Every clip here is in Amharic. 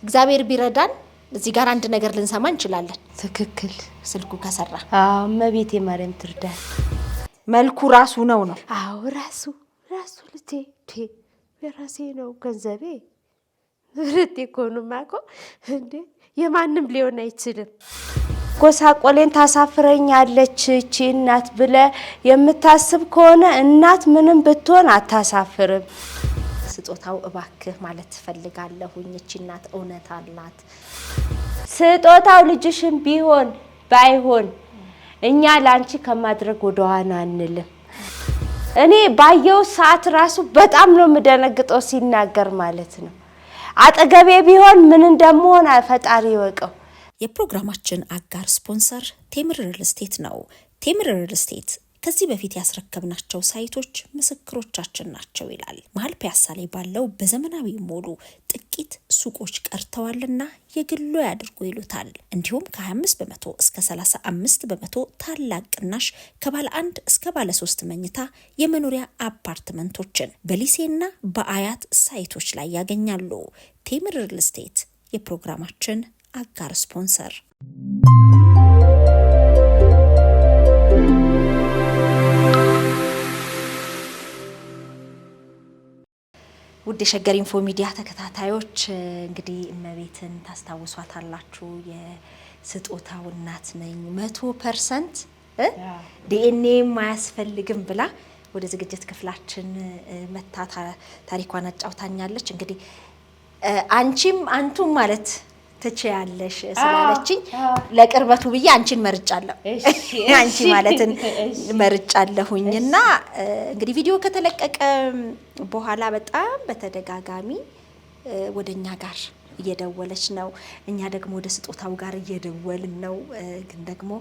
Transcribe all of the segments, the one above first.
እግዚአብሔር ቢረዳን እዚህ ጋር አንድ ነገር ልንሰማ እንችላለን ትክክል ስልኩ ከሰራ መቤቴ ማርያም ትርዳን መልኩ ራሱ ነው ራሱ ልቴ የራሴ ነው ገንዘቤ ልቴ ኮኑማኮ እንዴ የማንም ሊሆን አይችልም ጎሳቆሌን ታሳፍረኛለች እቺ እናት ብለ የምታስብ ከሆነ እናት ምንም ብትሆን አታሳፍርም ስጦታው እባክህ ማለት ፈልጋለሁኝ እቺ እናት እውነት አላት ስጦታው ልጅሽም ቢሆን ባይሆን እኛ ላንቺ ከማድረግ ወደዋና አንልም እኔ ባየው ሰዓት ራሱ በጣም ነው ምደነግጠው ሲናገር ማለት ነው አጠገቤ ቢሆን ምን እንደምሆን ፈጣሪ ይወቀው የፕሮግራማችን አጋር ስፖንሰር ቴምር ሪል ስቴት ነው ቴምር ሪል ስቴት ከዚህ በፊት ያስረከብናቸው ሳይቶች ምስክሮቻችን ናቸው ይላል መሃል ፒያሳ ላይ ባለው በዘመናዊ ሞሉ ጥቂት ሱቆች ቀርተዋልና የግሎ ያድርጉ ይሉታል እንዲሁም ከ25% እስከ 35% ታላቅ ቅናሽ ከባለ 1 እስከ ባለ 3 መኝታ የመኖሪያ አፓርትመንቶችን በሊሴና በአያት ሳይቶች ላይ ያገኛሉ ቴምር ሪል ስቴት የፕሮግራማችን አጋር ስፖንሰር ውድ የሸገር ኢንፎ ሚዲያ ተከታታዮች እንግዲህ እመቤትን ታስታውሷታላችሁ የስጦታው እናት ነኝ 100% ዲኤንኤ ማያስፈልግም ብላ ወደ ዝግጅት ክፍላችን መታ ታሪኳን አጫውታኛለች እንግዲህ አንቺም አንቱም ማለት ተቻያለሽ ስላለችኝ ለቅርበቱ ብዬ አንቺን መርጫለሁ አንቺ ማለትን መርጫለሁኝና እንግዲህ ቪዲዮ ከተለቀቀ በኋላ በጣም በተደጋጋሚ ወደኛ ጋር እየደወለች ነው እኛ ደግሞ ወደ ስጦታው ጋር እየደወልን ነው ግን ደግሞ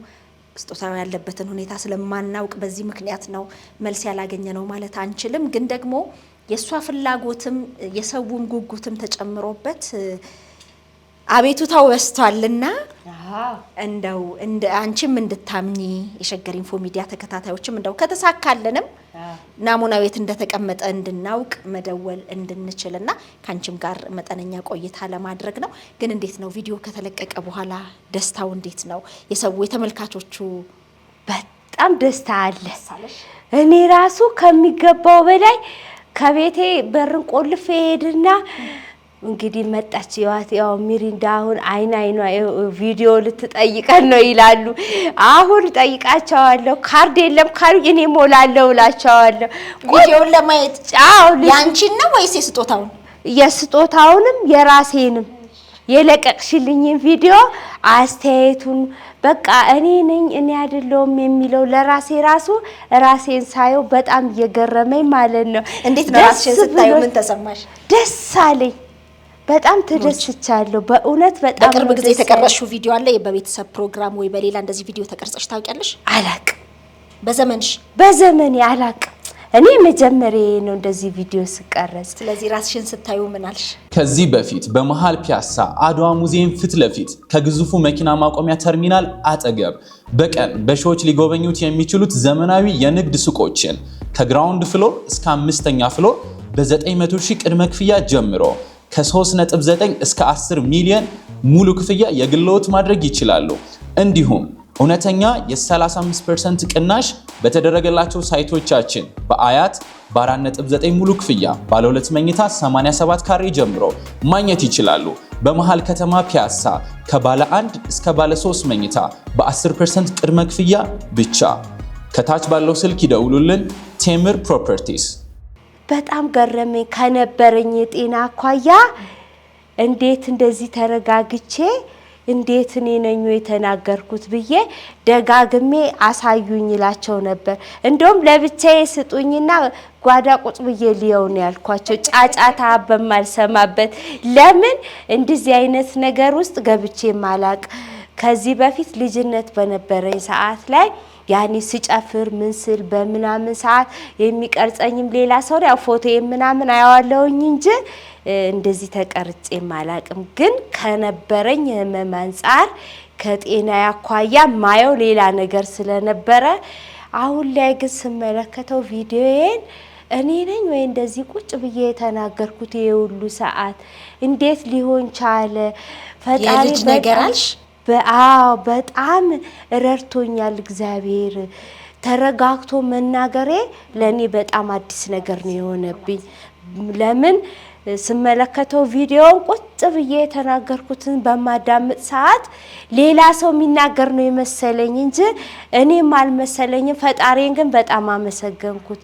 ስጦታው ያለበትን ሁኔታ ስለማናውቅ በዚህ ምክንያት ነው መልስ ያላገኘ ነው ማለት አንችልም ግን ደግሞ የሷ ፍላጎትም የሰውም ጉጉትም ተጨምሮበት አቤቱታው በስቷልና እንደው አንቺም እንድታምኚ የሸገር ኢንፎ ሚዲያ ተከታታዮችም እንደው ከተሳካለንም ናሙናው የት እንደተቀመጠ እንድናውቅ መደወል እንድንችልና ካንቺም ጋር መጠነኛ ቆይታ ለማድረግ ነው ግን እንዴት ነው ቪዲዮ ከተለቀቀ በኋላ ደስታው እንዴት ነው የሰው የተመልካቾቹ በጣም ደስታ አለ እኔ ራሱ ከሚገባው በላይ ከቤቴ በርን ቆልፌ ሄድና እንግዲህ መጣች ያው ሚሪንዳ አሁን አይኗ ቪዲዮ ልትጠይቀን ነው ይላሉ አሁን ጠይቃቸዋለሁ ካርድ የለም ካሉ እኔ ሞላለሁ ላቻዋለሁ ቪዲዮውን ለማየት ያንቺን ነው ወይስ የስጦታውንም የራሴንም የለቀቅሽልኝን ቪዲዮ አስተያየቱን በቃ እኔ አይደለም የሚለው ለራሴ ራሴን ሳየው በጣም እየገረመኝ ማለት ነው እንዴት ነው ራስሽን ስታዩ ምን ተሰማሽ ደስ አለኝ በጣም ተደስቻለሁ በእውነት በጣም በቅርብ ጊዜ የተቀረጽሽው ቪዲዮ አለ በቤተሰብ ፕሮግራም ወይ በሌላ እንደዚህ ቪዲዮ ተቀርጸሽ ታውቂያለሽ አላቅ በዘመን ያላቅ እኔ መጀመሪያ ነው እንደዚህ ቪዲዮ ስቀርጽ ስለዚህ ራስሽን ስታዩ ምን አልሽ ከዚህ በፊት በመሃል ፒያሳ አድዋ ሙዚየም ፊት ለፊት ከግዙፉ መኪና ማቆሚያ ተርሚናል አጠገብ በቀን በሺዎች ሊጎበኙት የሚችሉት ዘመናዊ የንግድ ሱቆችን ከግራውንድ ፍሎር እስከ 5ኛ ፍሎር በ900,000 ቅድመ ክፍያ ጀምሮ ከ3.9 እስከ 10 ሚሊዮን ሙሉ ክፍያ የግሎት ማድረግ ይችላሉ እንዲሁም እውነተኛ የ35% ቅናሽ በተደረገላቸው ሳይቶቻችን በአያት በ4.9 ሙሉ ክፍያ ባለ 2 መኝታ 87 ካሬ ጀምሮ ማግኘት ይችላሉ በመሃል ከተማ ፒያሳ ከባለ 1 እስከ ባለ 3 መኝታ በ10% ቅድመ ክፍያ ብቻ ከታች ባለው ስልክ ይደውሉልን ቴምር ፕሮፐርቲስ በጣም ገረመኝ ከነበረኝ የጤና አኳያ እንዴት እንደዚህ ተረጋግቼ እንዴት እኔ ነኝ የተናገርኩት ብዬ ደጋግሜ አሳዩኝላቸው ነበር እንደውም ለብቻዬ ስጡኝና ጓዳ ቁጭ ብዬ ሊየው ነው ያልኳቸው ጫጫታ በማልሰማበት ለምን እንደዚህ አይነት ነገር ውስጥ ገብቼ ማላቅ ከዚህ በፊት ልጅነት በነበረኝ ሰዓት ላይ ያኔ ሲጨፍር ምን ስል በመናምን ሰዓት የሚቀርጸኝም ሌላ ሰው ያው ፎቶ የምናምን አያዋለውኝ እንጂ እንደዚህ ተቀርጬ ማላቅም ግን ከነበረኝ ህመም አንፃር ከጤና ያኳያ ማየው ሌላ ነገር ስለነበረ አሁን ላይ ግን ስመለከተው ቪዲዮዬን እኔ ነኝ ወይ እንደዚህ ቁጭ ብዬ የተናገርኩት የሁሉ ሰዓት እንዴት ሊሆን ቻለ? ፈጣሪ የልጅ ነገር አልሽ? በጣም ረድቶኛል እግዚአብሔር። ተረጋግቶ መናገሬ ለኔ በጣም አዲስ ነገር ነው የሆነብኝ። ለምን ስመለከተው ቪዲዮውን ቁጭ ብዬ የተናገርኩትን በማዳምጥ ሰዓት ሌላ ሰው የሚናገር ነው የመሰለኝ እንጂ እኔም አልመሰለኝም። ፈጣሪን ግን በጣም አመሰገንኩት።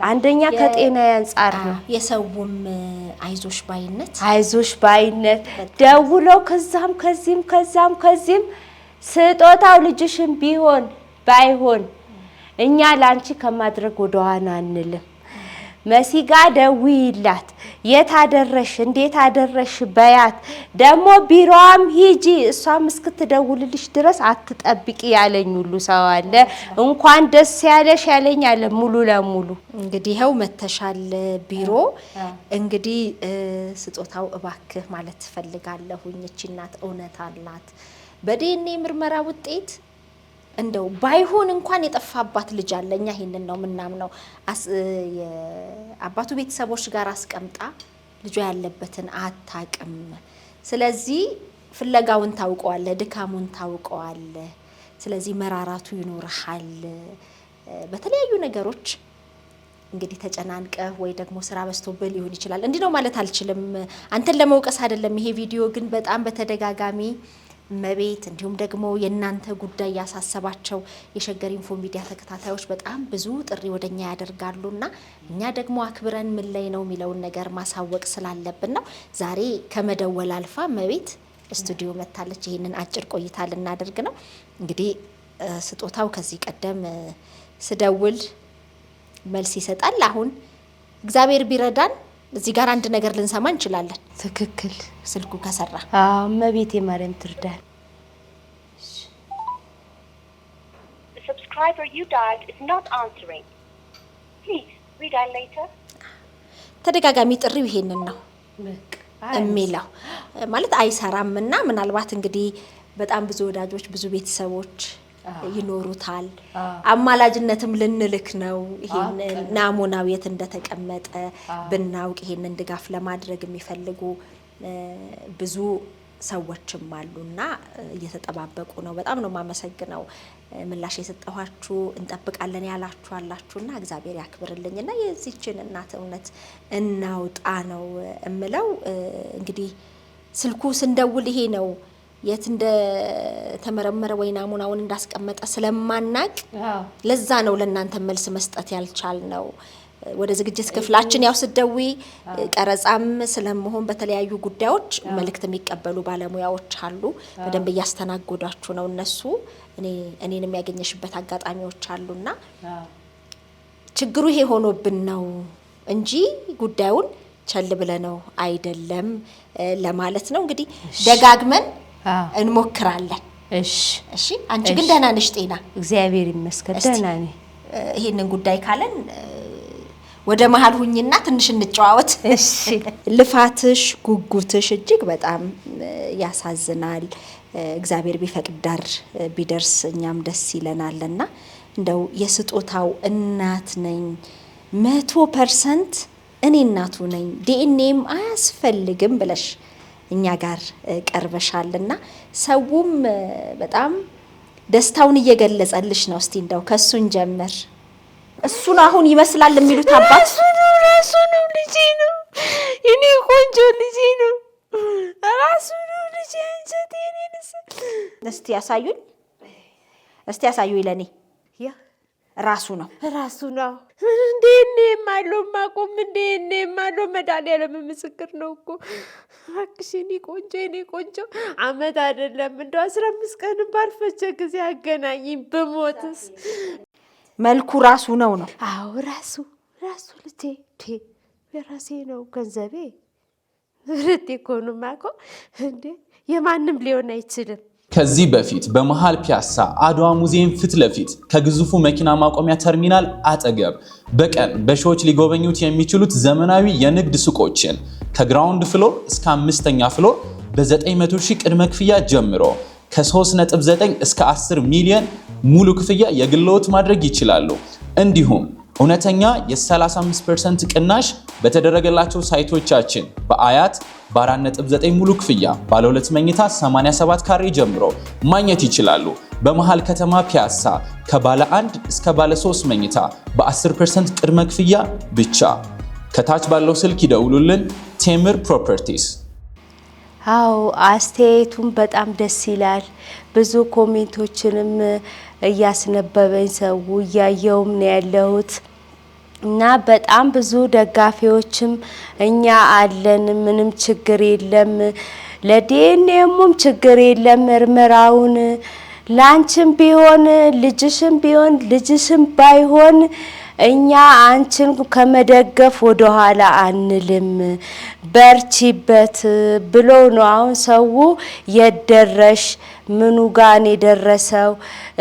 አንደኛ ከጤና አንፃር ነው። የሰውም አይዞሽ ባይነት ደውለው ከዛም ከዚህም ስጦታው ልጅሽም ቢሆን ባይሆን እኛ ላንቺ ከማድረግ ወደኋላ አንልም። መሲጋ ደውይላት፣ የት አደረሽ እንዴት አደረሽ በያት። ደግሞ ቢሮዋም ሂጂ፣ እሷም እስክትደውልልሽ ድረስ አትጠብቂ ያለኝ ሁሉ ሰው አለ። እንኳን ደስ ያለሽ ያለኝ አለ ሙሉ ለሙሉ። እንግዲህ ይኸው መተሻል ቢሮ። እንግዲህ ስጦታው እባክህ ማለት ትፈልጋለሁኝ። እቺ እናት እውነት አላት። በዲኤንኤ ምርመራ ውጤት እንደው ባይሆን እንኳን የጠፋባት ልጅ አለ። እኛ ይሄንን ነው ምናምነው። የአባቱ ቤተሰቦች ጋር አስቀምጣ ልጇ ያለበትን አታቅም። ስለዚህ ፍለጋውን ታውቀዋለ፣ ድካሙን ታውቀዋለ። ስለዚህ መራራቱ ይኖርሃል። በተለያዩ ነገሮች እንግዲህ ተጨናንቀህ ወይ ደግሞ ስራ በዝቶብህ ሊሆን ይችላል። እንዲህ ነው ማለት አልችልም፣ አንተን ለመውቀስ አይደለም። ይሄ ቪዲዮ ግን በጣም በተደጋጋሚ መቤት እንዲሁም ደግሞ የእናንተ ጉዳይ ያሳሰባቸው የሸገር ኢንፎ ሚዲያ ተከታታዮች በጣም ብዙ ጥሪ ወደኛ ያደርጋሉና እኛ ደግሞ አክብረን ምን ላይ ነው የሚለውን ነገር ማሳወቅ ስላለብን ነው። ዛሬ ከመደወል አልፋ መቤት ስቱዲዮ መታለች። ይሄንን አጭር ቆይታ ልናደርግ ነው። እንግዲህ ስጦታው ከዚህ ቀደም ስደውል መልስ ይሰጣል። አሁን እግዚአብሔር ቢረዳን እዚህ ጋር አንድ ነገር ልንሰማ እንችላለን። ትክክል፣ ስልኩ ከሰራ። መቤቴ ማርያም ትርዳን። The subscriber you dialed is not answering. Please redial later. ተደጋጋሚ ጥሪው ይሄንን ነው የሚለው ማለት አይሰራምና ምናልባት እንግዲህ በጣም ብዙ ወዳጆች ብዙ ቤተሰቦች ይኖሩታል። አማላጅነትም ልንልክ ነው። ይሄን ናሙናው የት እንደተቀመጠ ብናውቅ ይሄንን ድጋፍ ለማድረግ የሚፈልጉ ብዙ ሰዎችም አሉና እየተጠባበቁ ነው። በጣም ነው ማመሰግነው። ምላሽ የሰጠኋችሁ እንጠብቃለን ያላችሁ አላችሁና እግዚአብሔር ያክብርልኝና የዚህችን እናት እውነት እናውጣ ነው እምለው። እንግዲህ ስልኩ ስንደውል ይሄ ነው የት እንደተመረመረ ወይ ናሙናውን እንዳስቀመጠ ስለማናቅ ለዛ ነው ለእናንተ መልስ መስጠት ያልቻል ነው። ወደ ዝግጅት ክፍላችን ያው ስደዊ ቀረጻም ስለመሆን በተለያዩ ጉዳዮች መልእክት የሚቀበሉ ባለሙያዎች አሉ። በደንብ እያስተናገዳችሁ ነው እነሱ። እኔንም ያገኘሽበት አጋጣሚዎች አሉና ችግሩ ይሄ ሆኖብን ነው እንጂ ጉዳዩን ቸል ብለነው አይደለም ለማለት ነው። እንግዲህ ደጋግመን እንሞክራለን። እሺ አንቺ ግን ደህና ነሽ? ጤና እግዚአብሔር ይመስገን ደህና ነኝ። ይሄንን ጉዳይ ካለን ወደ መሀል ሁኝና ትንሽ እንጨዋወት። እሺ ልፋትሽ ጉጉትሽ እጅግ በጣም ያሳዝናል። እግዚአብሔር ቢፈቅድ ዳር ቢደርስ እኛም ደስ ይለናልና እንደው የስጦታው እናት ነኝ 100% እኔ እናቱ ነኝ ዲኤንኤም አያስፈልግም ብለሽ እኛ ጋር ቀርበሻልና ሰውም በጣም ደስታውን እየገለጸልሽ ነው። እስቲ እንደው ከሱን ጀምር። እሱን አሁን ይመስላል የሚሉት አባት ራሱ ነው ልጄ ነው የኔ ቆንጆ ልጄ ነው ራሱ ነው ልጄ አንጀቴ ነስ። እስቲ ያሳዩኝ ለኔ። ራሱ ነው እንደኔ ማለው ማቆም እንደኔ ማለው መድኃኒዓለም ምስክር ነው እኮ እባክሽ የኔ ቆንጆ አመት አይደለም እንደው 15 ቀን ባልፈጀ ጊዜ አገናኝኝ በሞትስ መልኩ ራሱ ነው። አዎ ራሱ ልጄ የራሴ ነው ገንዘቤ ረቴ ኮኑ ማቆ እንዴ የማንም ሊሆን አይችልም። ከዚህ በፊት በመሃል ፒያሳ አድዋ ሙዚየም ፊት ለፊት ከግዙፉ መኪና ማቆሚያ ተርሚናል አጠገብ በቀን በሺዎች ሊጎበኙት የሚችሉት ዘመናዊ የንግድ ሱቆችን ከግራውንድ ፍሎር እስከ 5ኛ ፍሎር በ900,000 ቅድመ ክፍያ ጀምሮ ከ3.9 እስከ 10 ሚሊዮን ሙሉ ክፍያ የግልዎት ማድረግ ይችላሉ። እንዲሁም እውነተኛ የ35% ቅናሽ በተደረገላቸው ሳይቶቻችን በአያት በ4.9 ሙሉ ክፍያ ባለ 2 መኝታ 87 ካሬ ጀምሮ ማግኘት ይችላሉ። በመሃል ከተማ ፒያሳ ከባለ 1 እስከ ባለ 3 መኝታ በ10% ቅድመ ክፍያ ብቻ። ከታች ባለው ስልክ ይደውሉልን። ቴምር ፕሮፐርቲስ። አዎ አስተያየቱም በጣም ደስ ይላል። ብዙ ኮሜንቶችንም እያስነበበኝ ሰው እያየውም ነው ያለሁት እና በጣም ብዙ ደጋፊዎችም እኛ አለን፣ ምንም ችግር የለም፣ ለዲኤንኤሙም ችግር የለም፣ ምርመራውን ላንቺም ቢሆን ልጅሽም ቢሆን ልጅሽም ባይሆን እኛ አንቺን ከመደገፍ ወደ ኋላ አንልም፣ በርቺበት ብሎ ነው አሁን ሰው የደረሽ ምኑ ጋር የደረሰው።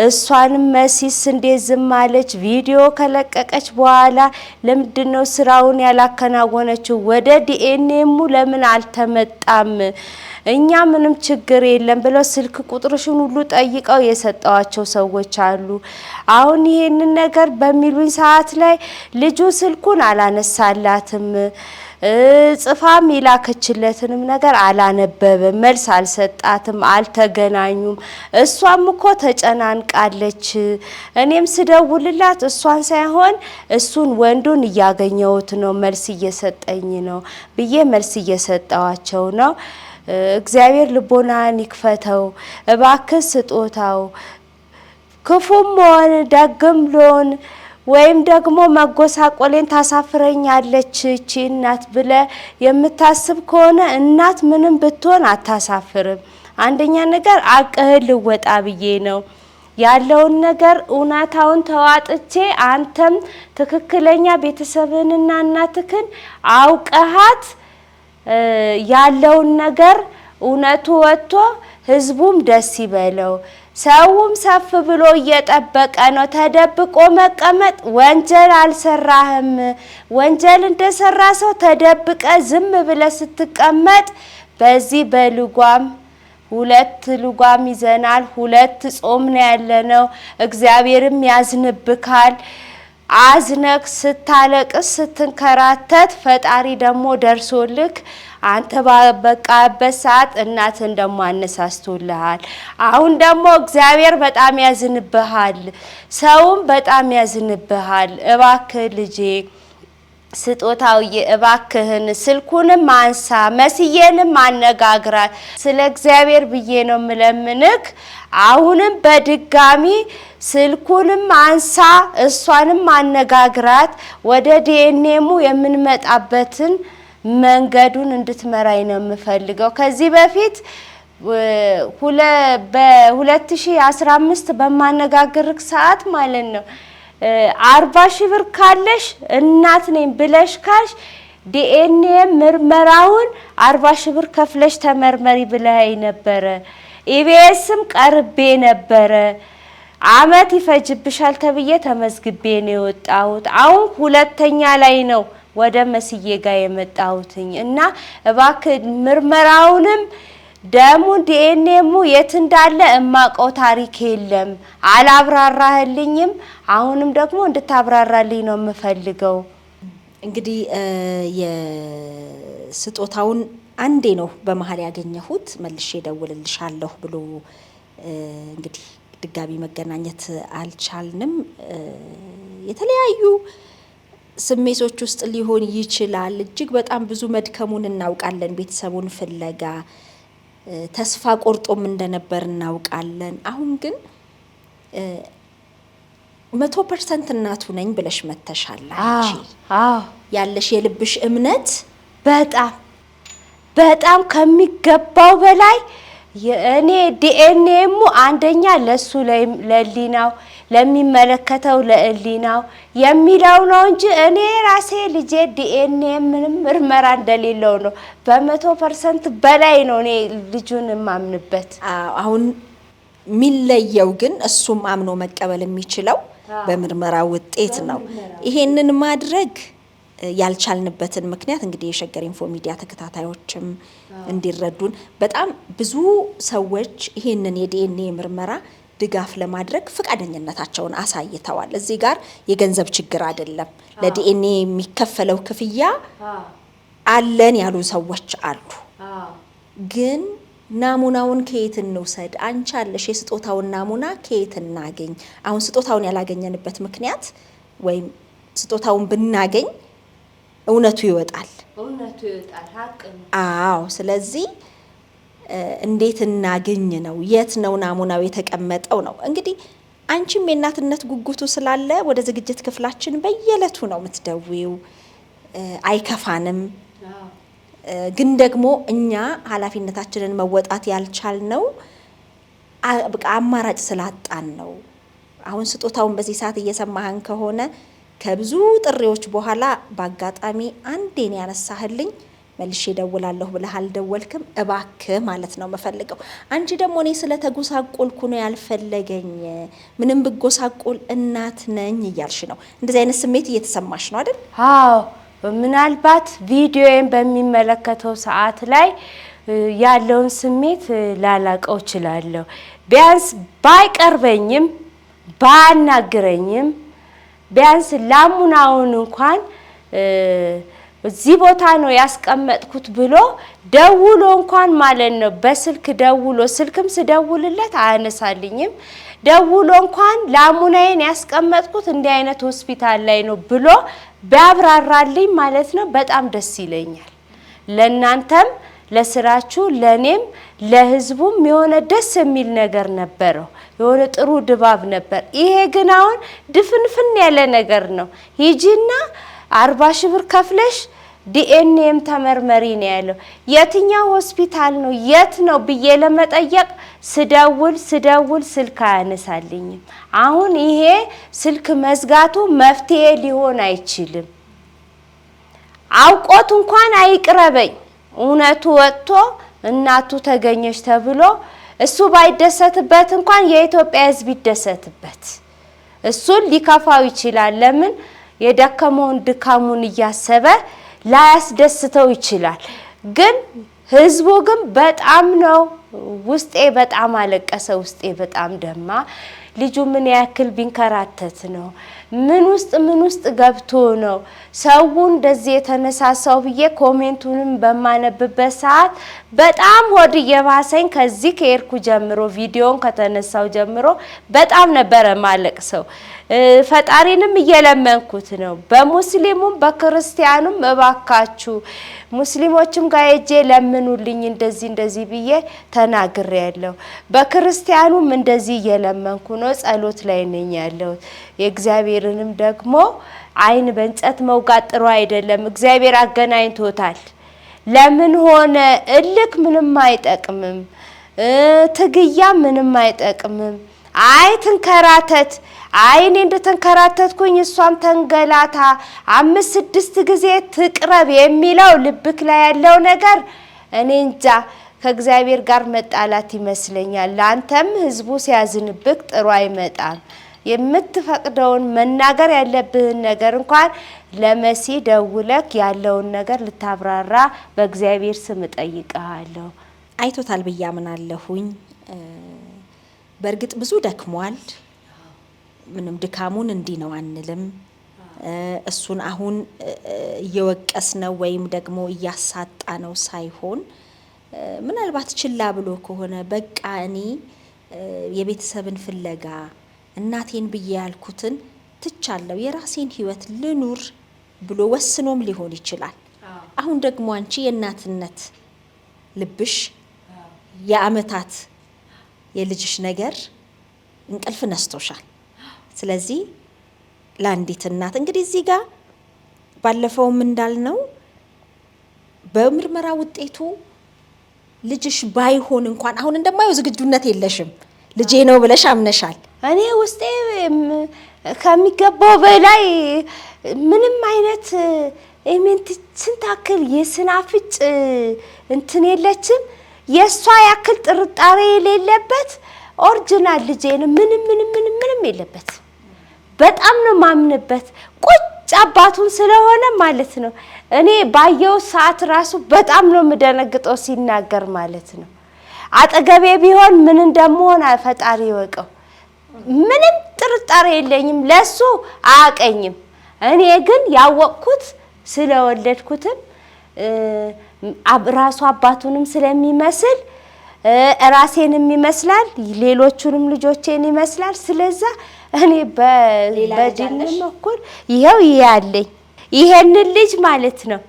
እሷንም መሲስ እንዴት ዝም አለች? ቪዲዮ ከለቀቀች በኋላ ለምንድነው ስራውን ያላከናወነችው? ወደ ዲኤንኤሙ ለምን አልተመጣም? እኛ ምንም ችግር የለም ብለው ስልክ ቁጥርሽን ሁሉ ጠይቀው የሰጠዋቸው ሰዎች አሉ። አሁን ይሄንን ነገር በሚሉኝ ሰዓት ላይ ልጁ ስልኩን አላነሳላትም፣ ጽፋም ይላከችለትንም ነገር አላነበበም፣ መልስ አልሰጣትም፣ አልተገናኙም። እሷም እኮ ተጨናንቃለች። እኔም ስደውልላት እሷን ሳይሆን እሱን ወንዱን እያገኘሁት ነው፣ መልስ እየሰጠኝ ነው ብዬ መልስ እየሰጠዋቸው ነው። እግዚአብሔር ልቦናን ይክፈተው እባክህ። ስጦታው ክፉም ሆነ ደግም ሎን ወይም ደግሞ መጎሳቆሌን ታሳፍረኛለች እቺ እናት ብለ የምታስብ ከሆነ እናት ምንም ብትሆን አታሳፍርም። አንደኛ ነገር አቅህል ልወጣ ብዬ ነው ያለውን ነገር እውነታውን ተዋጥቼ አንተም ትክክለኛ ቤተሰብህንና እናትህን አውቀሃት ያለውን ነገር እውነቱ ወጥቶ ህዝቡም ደስ ይበለው። ሰውም ሰፍ ብሎ እየጠበቀ ነው። ተደብቆ መቀመጥ ወንጀል አልሰራህም። ወንጀል እንደሰራ ሰው ተደብቀ ዝም ብለ ስትቀመጥ በዚህ በልጓም 2 ልጓም ይዘናል። 2 ጾም ነው ያለነው። እግዚአብሔርም ያዝንብካል። አዝነክ ስታለቅስ ስትንከራተት ፈጣሪ ደግሞ ደርሶልክ አንተ በቃበት ሰዓት እናትን ደግሞ አነሳስቶልሃል። አሁን ደግሞ እግዚአብሔር በጣም ያዝንብሃል፣ ሰውም በጣም ያዝንብሃል። እባክህ ልጄ ስጦታውዬ እባክህን ስልኩንም አንሳ፣ መስዬንም አነጋግራት። ስለ እግዚአብሔር ብዬ ነው ምለምንክ። አሁንም በድጋሚ ስልኩንም አንሳ፣ እሷንም አነጋግራት። ወደ ዲኤንኤሙ የምንመጣበትን መንገዱን እንድትመራይ ነው የምፈልገው። ከዚህ በፊት በ2015 በማነጋግርክ ሰዓት ማለት ነው 40 ሺህ ብር ካለሽ እናት ነኝ ብለሽ ካሽ ዲኤንኤ ምርመራውን 40 ሺህ ብር ከፍለሽ ተመርመሪ ብለኸኝ ነበረ። ኢቢኤስም ቀርቤ ነበረ። አመት ይፈጅብሻል ተብዬ ተመዝግቤ ነው የወጣሁት። አሁን 2ኛ ላይ ነው ወደ መስዬ ጋር የመጣሁትኝ እና እባክህ ምርመራውንም ደሙ ዲኤንኤሙ የት እንዳለ እማቀው ታሪክ የለም፣ አላብራራህልኝም። አሁንም ደግሞ እንድታብራራልኝ ነው የምፈልገው። እንግዲህ የስጦታውን አንዴ ነው በመሀል ያገኘሁት፣ መልሼ ደውልልሻለሁ ብሎ እንግዲህ ድጋሚ መገናኘት አልቻልንም። የተለያዩ ስሜቶች ውስጥ ሊሆን ይችላል። እጅግ በጣም ብዙ መድከሙን እናውቃለን። ቤተሰቡን ፍለጋ ተስፋ ቆርጦም እንደነበር እናውቃለን። አሁን ግን 100% እናቱ ነኝ ብለሽ መተሻል። ያለሽ የልብሽ እምነት በጣም ከሚገባው በላይ እኔ ዲኤንኤሙ አንደኛ ለሱ ለሊናው ለሚመለከተው ለሊናው የሚለው ነው እንጂ እኔ ራሴ ልጄ ዲኤንኤ ምንም ምርመራ እንደሌለው ነው። በ100% በላይ ነው እኔ ልጁን ማምንበት። አሁን ሚለየው ግን እሱም አምኖ መቀበል የሚችለው በምርመራ ውጤት ነው። ይሄንን ማድረግ ያልቻልንበትን ምክንያት እንግዲህ የሸገር ኢንፎ ሚዲያ ተከታታዮችም እንዲረዱን በጣም ብዙ ሰዎች ይሄንን የዲኤንኤ ምርመራ ድጋፍ ለማድረግ ፈቃደኝነታቸውን አሳይተዋል። እዚህ ጋር የገንዘብ ችግር አይደለም። ለዲኤንኤ የሚከፈለው ክፍያ አለን ያሉ ሰዎች አሉ። ግን ናሙናውን ከየት እንውሰድ? አንቺ አለሽ የስጦታውን ናሙና ከየት እናገኝ? አሁን ስጦታውን ያላገኘንበት ምክንያት ወይም ስጦታውን ብናገኝ እውነቱ ይወጣል። ሀቅ ነው። አዎ። ስለዚህ እንዴት እናገኝ ነው? የት ነው ናሙናው የተቀመጠው ነው? እንግዲህ አንቺም የእናትነት ጉጉቱ ስላለ ወደ ዝግጅት ክፍላችን በየዕለቱ ነው የምትደውይው። አይከፋንም። ግን ደግሞ እኛ ኃላፊነታችንን መወጣት ያልቻልነው በቃ አማራጭ ስላጣን ነው። አሁን ስጦታውን በዚህ ሰዓት እየሰማህን ከሆነ ከብዙ ጥሪዎች በኋላ በአጋጣሚ አንዴን ያነሳህልኝ መልሼ እደውላለሁ ብለህ አልደወልክም። እባክህ ማለት ነው የምፈልገው። አንቺ ደግሞ እኔ ስለተጎሳቆልኩ ነው ያልፈለገኝ፣ ምንም ብጎሳቆል እናት ነኝ እያልሽ ነው። እንደዚህ አይነት ስሜት እየተሰማሽ ነው አይደል? አዎ። ምናልባት ቪዲዮን በሚመለከተው ሰዓት ላይ ያለውን ስሜት ላላቀው እችላለሁ። ቢያንስ ባይቀርበኝም ባናግረኝም ቢያንስ ናሙናውን እንኳን እዚህ ቦታ ነው ያስቀመጥኩት ብሎ ደውሎ እንኳን ማለት ነው በስልክ ደውሎ ስልክም ስደውልለት አያነሳልኝም። ደውሎ እንኳን ናሙናዬን ያስቀመጥኩት እንዲህ አይነት ሆስፒታል ላይ ነው ብሎ ቢያብራራልኝ ማለት ነው በጣም ደስ ይለኛል። ለእናንተም ለስራችሁ ለኔም ለህዝቡም የሆነ ደስ የሚል ነገር ነበረው። የሆነ ጥሩ ድባብ ነበር። ይሄ ግን አሁን ድፍንፍን ያለ ነገር ነው። ሂጂና 40 ሺህ ብር ከፍለሽ ዲኤንኤም ተመርመሪ ነው ያለው። የትኛው ሆስፒታል ነው የት ነው ብዬ ለመጠየቅ ስደውል ስልክ አያነሳልኝም። አሁን ይሄ ስልክ መዝጋቱ መፍትሄ ሊሆን አይችልም። አውቆት እንኳን አይቅረበኝ። እውነቱ ወጥቶ እናቱ ተገኘች ተብሎ እሱ ባይደሰትበት እንኳን የኢትዮጵያ ህዝብ ይደሰትበት። እሱን ሊከፋው ይችላል። ለምን የደከመውን ድካሙን እያሰበ ላያስደስተው ይችላል። ግን ህዝቡ ግን በጣም ነው ውስጤ በጣም አለቀሰ፣ ውስጤ በጣም ደማ። ልጁ ምን ያክል ቢንከራተት ነው ምን ውስጥ ገብቶ ነው ሰው እንደዚህ የተነሳሳው ብዬ ኮሜንቱንም በማነብበት ሰዓት በጣም ሆድ እየባሰኝ ከዚህ ከኤርኩ ጀምሮ ቪዲዮን ከተነሳው ጀምሮ በጣም ነበረ ማለቅሰው። ፈጣሪንም እየለመንኩት ነው። በሙስሊሙም በክርስቲያኑም እባካችሁ ሙስሊሞችም ጋር ሄጄ ለምኑልኝ እንደዚህ ብዬ ተናግሬያለሁ። በክርስቲያኑም እንደዚህ እየለመንኩ ነው። ጸሎት ላይ ነኝ ያለሁት። የእግዚአብሔርንም ደግሞ አይን በእንጨት መውጋት ጥሩ አይደለም። እግዚአብሔር አገናኝቶታል። ለምን ሆነ እልክ ምንም አይጠቅምም። ትግያ ምንም አይጠቅምም። አይ ትንከራተት አይኔ እንደተንከራተትኩኝ እሷም ተንገላታ 5-6 ጊዜ ትቅረብ የሚለው ልብክ ላይ ያለው ነገር እኔ እንጃ ከእግዚአብሔር ጋር መጣላት ይመስለኛል። ላንተም ህዝቡ ሲያዝንብክ ጥሩ አይመጣም። የምትፈቅደውን መናገር ያለብህን ነገር እንኳን ለመሲ ደውለክ ያለውን ነገር ልታብራራ በእግዚአብሔር ስም ጠይቀሃለሁ። አይቶታል ብዬ አምናለሁኝ። በእርግጥ ብዙ ደክሟል። ምንም ድካሙን እንዲህ ነው አንልም። እሱን አሁን እየወቀስ ነው ወይም ደግሞ እያሳጣ ነው ሳይሆን ምናልባት ችላ ብሎ ከሆነ በቃ እኔ የቤተሰብን ፍለጋ እናቴን ብዬ ያልኩትን ትቻለሁ የራሴን ህይወት ልኑር ብሎ ወስኖም ሊሆን ይችላል። አሁን ደግሞ አንቺ የእናትነት ልብሽ የአመታት የልጅሽ ነገር እንቅልፍ ነስቶሻል። ስለዚህ ለአንዲት እናት እንግዲህ እዚህ ጋር ባለፈውም እንዳልነው በምርመራ ውጤቱ ልጅሽ ባይሆን እንኳን አሁን እንደማየው ዝግጁነት የለሽም። ልጄ ነው ብለሽ አምነሻል። እኔ ውስጤ ከሚገባው በላይ ምንም አይነት ኤሜንት ስንታክል የስናፍጭ እንትን የለችም። የሷ ያክል ጥርጣሬ የሌለበት ኦሪጂናል ልጄ ነው። ምንም የለበት። በጣም ነው ማምንበት ቁጭ አባቱን ስለሆነ ማለት ነው። እኔ ባየው ሰዓት ራሱ በጣም ነው ምደነግጠው ሲናገር ማለት ነው። አጠገቤ ቢሆን ምን እንደምሆን ፈጣሪ ይወቀው። ምንም ጥርጣሬ የለኝም ለሱ አያቀኝም። እኔ ግን ያወቅኩት ስለወለድኩትም ራሱ አባቱንም ስለሚመስል ራሴንም ይመስላል ሌሎቹንም ልጆቼን ይመስላል። ስለዛ እኔ በጅንም እኩል ይሄው ያለኝ ይሄንን ልጅ ማለት ነው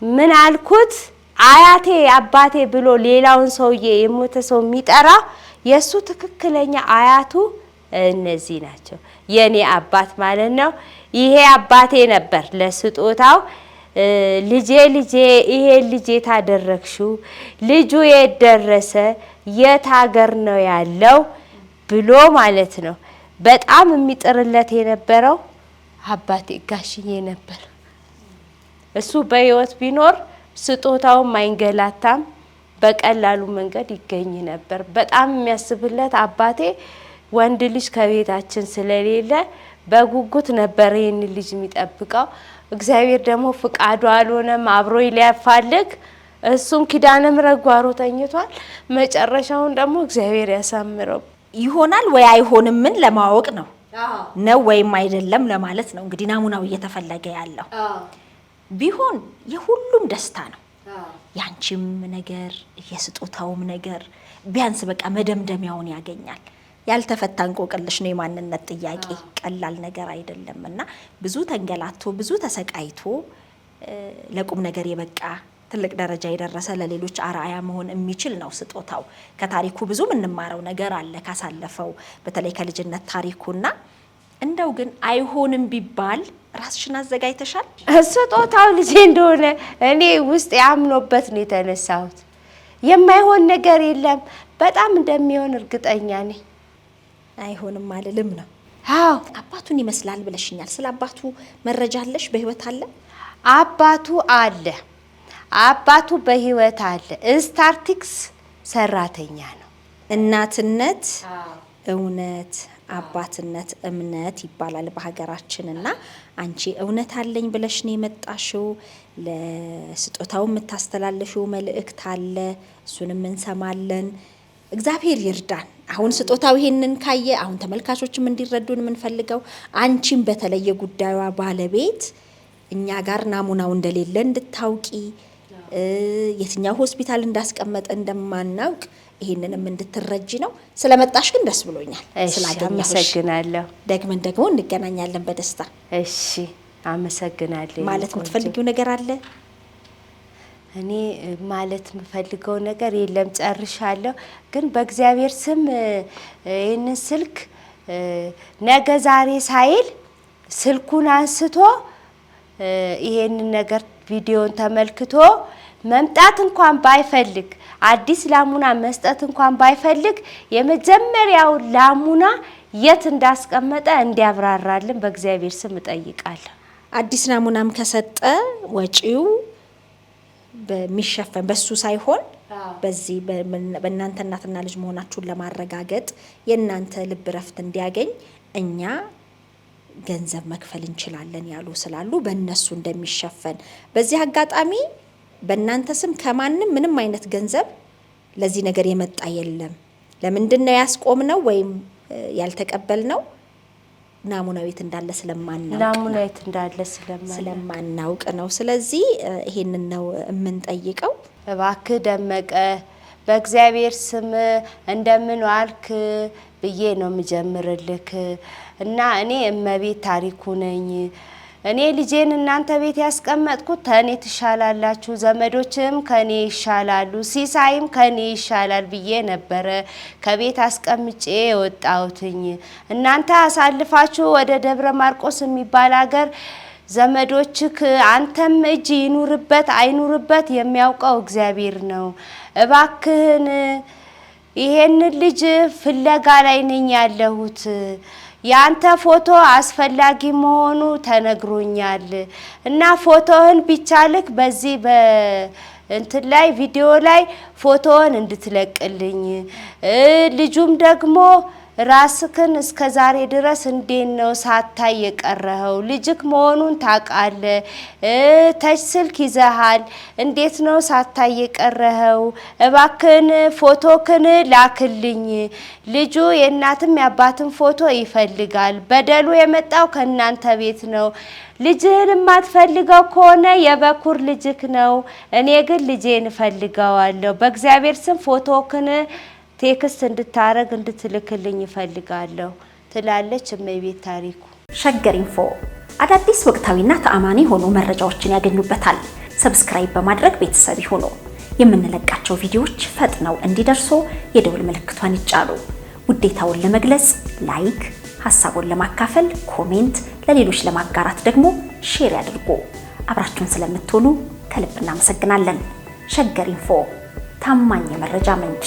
ምን አልኩት አያቴ አባቴ ብሎ ሌላውን ሰውዬ የሞተ ሰው የሚጠራ የሱ ትክክለኛ አያቱ እነዚህ ናቸው። የኔ አባት ማለት ነው። ይሄ አባቴ ነበር ለስጦታው ልጄ ይሄ ልጄ ታደረክሽው ልጁ የደረሰ የት ሀገር ነው ያለው ብሎ ማለት ነው። በጣም የሚጥርለት የነበረው አባቴ ጋሽዬ ነበር። እሱ በህይወት ቢኖር ስጦታውም አይንገላታም በቀላሉ መንገድ ይገኝ ነበር። በጣም የሚያስብለት አባቴ ወንድ ልጅ ከቤታችን ስለሌለ በጉጉት ነበር ይሄን ልጅ የሚጠብቀው። እግዚአብሔር ደግሞ ፍቃዱ አልሆነም። አብሮ ሊያፋልግ እሱም ኪዳነ ምሕረት ጓሮ ተኝቷል። መጨረሻውን ደግሞ እግዚአብሔር ያሳምረው። ይሆናል ወይ አይሆንም ምን ለማወቅ ነው ነው ወይም አይደለም ለማለት ነው እንግዲህ ናሙናው እየተፈለገ ያለው። ቢሆን የሁሉም ደስታ ነው። ያንቺም ነገር የስጦታውም ነገር ቢያንስ በቃ መደምደሚያውን ያገኛል። ያልተፈታ እንቆቅልሽ ነው የማንነት ጥያቄ፣ ቀላል ነገር አይደለምና ብዙ ተንገላቶ ብዙ ተሰቃይቶ ለቁም ነገር የበቃ ትልቅ ደረጃ የደረሰ ለሌሎች አርአያ መሆን የሚችል ነው ስጦታው። ከታሪኩ ብዙ የምንማረው ነገር አለ ካሳለፈው በተለይ ከልጅነት ታሪኩና እንደው ግን አይሆንም ቢባል ራስሽን አዘጋጅተሻል? ስጦታው ልጄ እንደሆነ እኔ ውስጥ ያምኖበት ነው የተነሳሁት። የማይሆን ነገር የለም። በጣም እንደሚሆን እርግጠኛ ነኝ። አይሆንም አልልም ነው። አዎ አባቱን ይመስላል ብለሽኛል። ስለ አባቱ መረጃ አለሽ? በህይወት አለ? አባቱ አለ። አባቱ በህይወት አለ። ስታርቲክስ ሰራተኛ ነው። እናትነት እውነት አባትነት እምነት ይባላል በሀገራችንና አንቺ እውነት አለኝ ብለሽ ነው የመጣሽው። ለስጦታው የምታስተላልፊው መልእክት አለ፣ እሱንም እንሰማለን። እግዚአብሔር ይርዳን። አሁን ስጦታው ይሄንን ካየ አሁን ተመልካቾችም እንዲረዱን የምንፈልገው አንቺም በተለየ ጉዳዩ ባለቤት እኛ ጋር ናሙናው እንደሌለ እንድታውቂ የትኛው ሆስፒታል እንዳስቀመጠ እንደማናውቅ ይሄንንም እንድትረጂ ነው። ስለመጣሽ ግን ደስ ብሎኛል። ስላገኘሁሽ አመሰግናለሁ። ደግመን ደግሞ እንገናኛለን በደስታ። እሺ አመሰግናለሁ። ማለት የምትፈልጊው ነገር አለ? እኔ ማለት የምፈልገው ነገር የለም፣ ጨርሻለሁ። ግን በእግዚአብሔር ስም ይሄንን ስልክ ነገ ዛሬ ሳይል ስልኩን አንስቶ ይሄንን ነገር ቪዲዮን ተመልክቶ መምጣት እንኳን ባይፈልግ አዲስ ላሙና መስጠት እንኳን ባይፈልግ የመጀመሪያው ላሙና የት እንዳስቀመጠ እንዲያብራራልን በእግዚአብሔር ስም እጠይቃለሁ። አዲስ ናሙናም ከሰጠ ወጪው በሚሸፈን በሱ ሳይሆን በዚህ በእናንተ እናትና ልጅ መሆናችሁን ለማረጋገጥ የእናንተ ልብ ረፍት እንዲያገኝ እኛ ገንዘብ መክፈል እንችላለን ያሉ ስላሉ በእነሱ እንደሚሸፈን በዚህ አጋጣሚ በእናንተ ስም ከማንም ምንም አይነት ገንዘብ ለዚህ ነገር የመጣ የለም። ለምንድን ነው ያስቆምነው ወይም ያልተቀበልነው? ናሙናዊት እንዳለ ስለማናውቅ ነው። ስለዚህ ይሄንን ነው የምንጠይቀው። እባክህ ደመቀ በእግዚአብሔር ስም እንደምን ዋልክ ብዬ ነው የምጀምርልክ እና እኔ እመቤት ታሪኩ ነኝ። እኔ ልጄን እናንተ ቤት ያስቀመጥኩት ከኔ ትሻላላችሁ፣ ዘመዶችም ከኔ ይሻላሉ፣ ሲሳይም ከኔ ይሻላል ብዬ ነበረ ከቤት አስቀምጬ የወጣሁትኝ። እናንተ አሳልፋችሁ ወደ ደብረ ማርቆስ የሚባል ሀገር ዘመዶችክ አንተም እጅ ይኑርበት አይኑርበት የሚያውቀው እግዚአብሔር ነው። እባክህን ይሄን ልጅ ፍለጋ ላይ ነኝ ያለሁት። ያንተ ፎቶ አስፈላጊ መሆኑ ተነግሮኛል እና ፎቶህን ቢቻልክ በዚህ በእንትን ላይ ቪዲዮ ላይ ፎቶህን እንድትለቅልኝ ልጁም ደግሞ ራስክን እስከ ዛሬ ድረስ እንዴት ነው ሳታይ የቀረኸው? ልጅክ መሆኑን ታውቃለህ። ተች ስልክ ይዘሃል። እንዴት ነው ሳታይ የቀረኸው? እባክን ፎቶክን ላክልኝ። ልጁ የእናትም ያባትም ፎቶ ይፈልጋል። በደሉ የመጣው ከእናንተ ቤት ነው። ልጅህን የማትፈልገው ከሆነ የበኩር ልጅክ ነው። እኔ ግን ልጄን እፈልገዋለሁ። በእግዚአብሔር ስም ፎቶክን ቴክስት እንድታረግ እንድትልክልኝ እፈልጋለሁ ትላለች እመቤት ታሪኩ። ሸገር ኢንፎ አዳዲስ ወቅታዊና ተአማኒ ሆኖ መረጃዎችን ያገኙበታል። ሰብስክራይብ በማድረግ ቤተሰብ ይሁኑ። የምንለቃቸው ቪዲዮዎች ፈጥነው እንዲደርሱ የደውል ምልክቷን ይጫኑ። ውዴታውን ለመግለጽ ላይክ፣ ሐሳቡን ለማካፈል ኮሜንት፣ ለሌሎች ለማጋራት ደግሞ ሼር ያድርጉ። አብራችሁን ስለምትሆኑ ከልብ እናመሰግናለን። ሸገር ኢንፎ ታማኝ የመረጃ ምንጭ